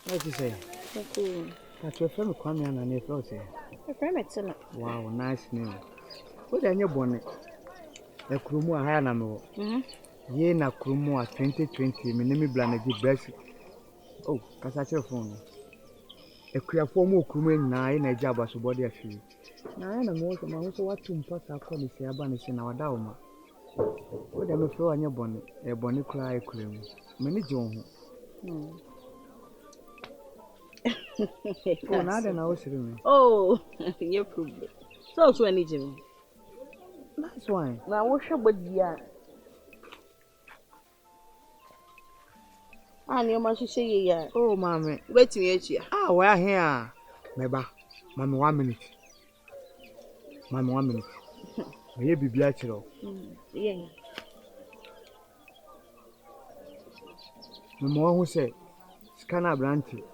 What you say? Cool. That's your friend Kwame Ananane Flossy. Your friend Metzilla. Wow, nice name. What are your bonnet? A Krumu Hanamo. Ye na Krumu 2020, Minimi Blanadi Best. Oh, Casacho phone. A queer form of Krumen nine a job as a body of you. Now I am also my also what to pass our policy abanis in our dowma. What am I throw on your bonnet? A bonnet cry cream. Many John. Oh, now then I was saying. Oh, you're probably. So, to any Jimmy. That's why. Now, what's your body? And you must say, yeah. Oh, mammy. Wait to meet you. Ah, we're here. Maybe, mammy, 1 minute. Mammy, 1 minute. Maybe be natural. Yeah. The more who say, Scanner Branty.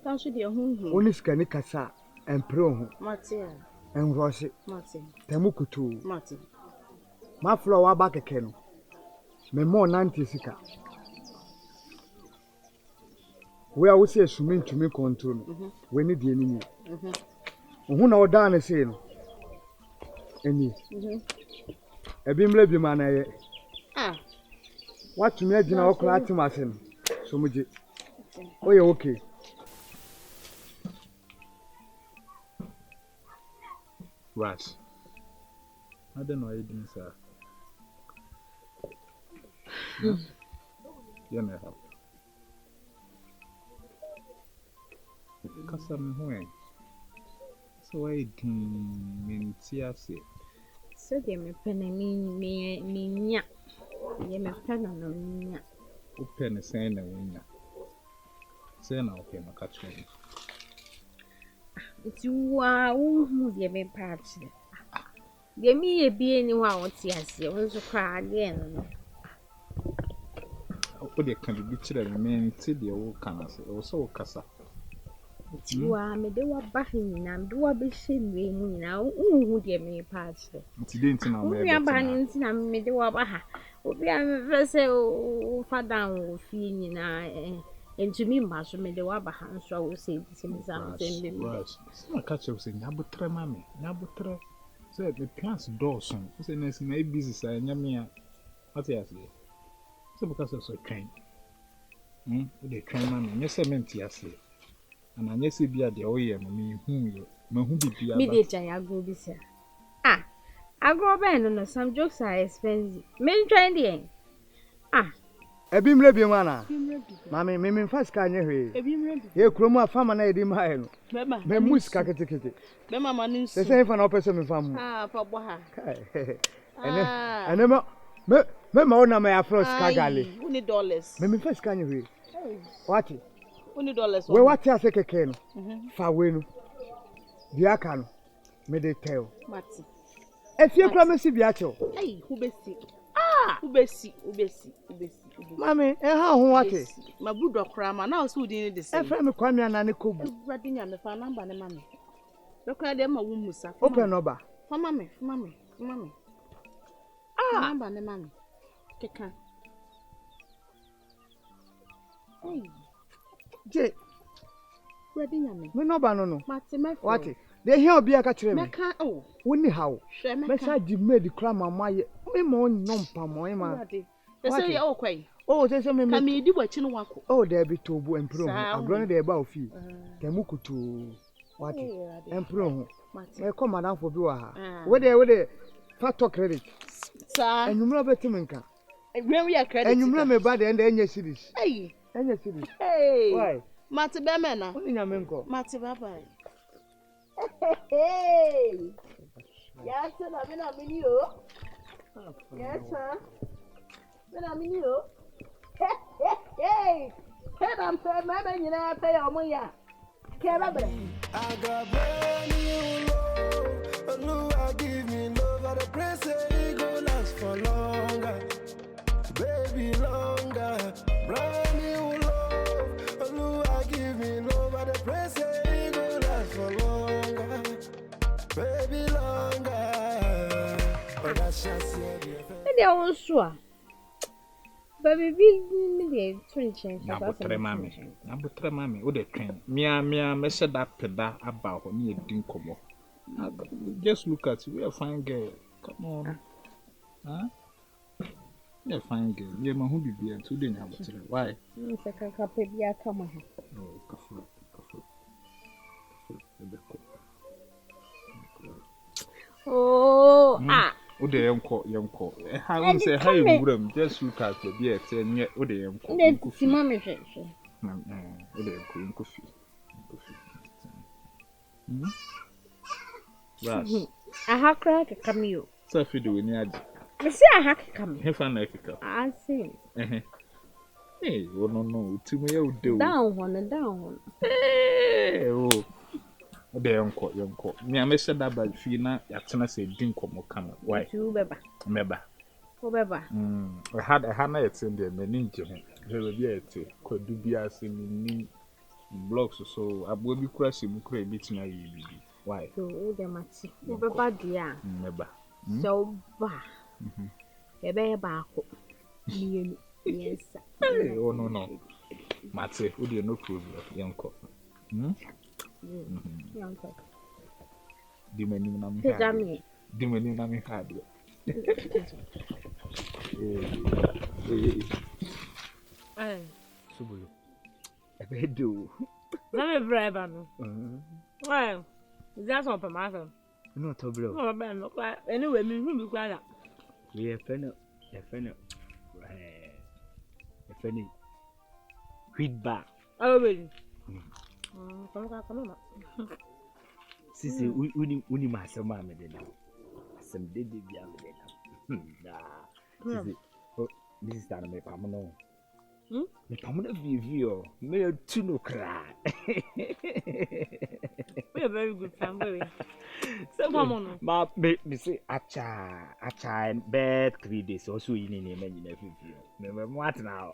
Can't you be a home? Only Scanny Cassa and Pro. Martin. And Rossi. Martin. Temukutu. Martin. My flower back a canoe. Me more 90 sika. We are also assuming to me control. We need the enemy. Who know down a sale? Any. A bimble be man. Ah. What to me, General Clatimasin? So much. Oh, you're okay. Rash. I don't know what you did, sir. You may help. Because I'm home. So I didn't mean to say. So they me penny me ya. Ye me penny no ya. Open the sand and winner. Say now, okay, my catch me. It's you are who ye me patch. Ye me be anyone what's yes, you want to cry again. What they can be to the men till the old canals, also Cassa. You are me, they were backing and do a bit shame now. Who ye me patch. It's didn't know We are banning and me do a baha. We are vessel far down with feeling and to me, Master made the Wabahan, so I will say the same something. Rush. Some catch up saying, Nabutre, mammy, Nabutre. So the plants Dawson, who say, Nancy, my business, and Yamia. What I say? So because of so train. The train, mammy, yes, I meant yes. And I yes, be at the oil, me whom be Mediate, I go be sir. Ah, I go abandon some jokes are expensive. Men trying the end. Ah. A beam ready, mana. Mammy, me first can you hear? Here, Chroma, farmer, I did my own. Me muska ticket. Mamma, the same for no person from. Ah, Papa. And never. Member on my afro scagali. $20. Me first can you hear? What? $20. Well, what I say, Ken? Fawin. The Akan. Me they tell. Martin. If you promise to be at all. Hey, who be sick? Ah, ubesi. Mammy, and how what is my Buddha crammer now? So did this. a friend of Kwame Ananane Kubu. Writing on the phone number, mammy. Look at them, a woman, sir. Open over. For mammy. Ah, mammy. Take her. Hey, Jay, writing on me. me no banano. Martin, What? They hear be a catcher. Oh, Wouldn't how? Message you made the cram on my. Me mon numpa, my. they say, oh, quay. Oh, there's a man. I mean, do what you know. Oh, there be Tobu and Pro. I'm going to about fee. Temuku to what? And Pro. I come madam for Bua. Where they fat talk credit. Sir, and you know better Minka. When we are credit. And you remember by the end of any cities. Hey, any cities. Hey, why? Mati Bemena. What in your menko? Mati Baba. Hey, yes, sir, I'm in a mini. Yes, sir. When I'm in you. Hey, I'm saying, my man, you know, pay your money. I got brand new love. I give me love. At the press, it go last for longer. Baby, longer. Brand new love. I give me love. At the press, it go last for longer. Baby, longer. Oh, that's just it. They are sure. Baby, be twinching. Na botre mami, wo de twen. Mia me said that peda about when you din komo. Just look at you, we are fine girl. Come on. Huh? Yeah, fine girl. Yeah, my hubby be and 2 days have botre. Why? Mr. Kakapia come on. Oh, kafu. Oh, Wo de yemko. How we say how you would just look at the beer 10 year wo de yemko. Let's see mommy fish. Wo de yemko fi. Ras. I have crack a cameo. So fi do ni adi. Me see I have come. He fan na Africa. I see. Hey, oh no, timu ya ude. Down one. Hey, oh. Ode yonko. Me amese da ba fi na ya tena se din komo kama. Why? You beba. Meba. O beba. I had na yet in there me ninje ho. He be ete kwadu bi ase ni blocks so abo bi kura se mu kura bi tina yi bibi. Why? So o de mati. O beba dia. Meba. So ba. Ebe ba ko. Mienu. Yes. Oh no. Mate, wo de no problem yonko. Yonko. Dimeni na mi ha. Subulu. Ebe do. Na me breba no. Well, that's on pamasa. No to bro. No be no. Anyway, me hu bi kwa la. We fene. Feedback. Oh baby. Come on. Sisi uni masema me de na. Asem de bia me de na. Sisi this is that me pamono. Me pamono view me tu no kra. We are very good time, baby. So pamono. Ma me say acha bed 3 days also in me na view. Me what now?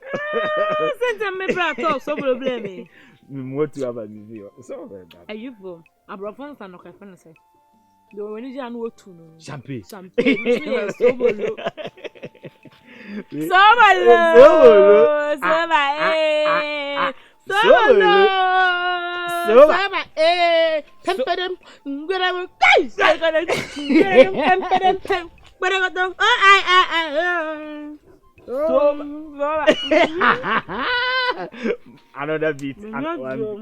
Since me bra talk so problem me. Me what to have a view. So bad. Are you for abrofon fa no ka say. The when you anu otu no. Champagne. So bolo. Another beat.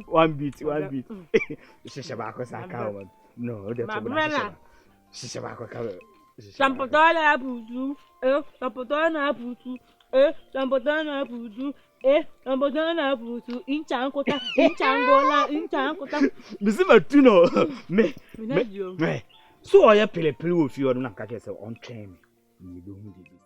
One beat. Shishabako Saka. No, that's Shishabako. Sampotana putu, sampotana putu, inchankota. Missima Tuno, me. So I pele with you on Nakaka on train. You don't need this.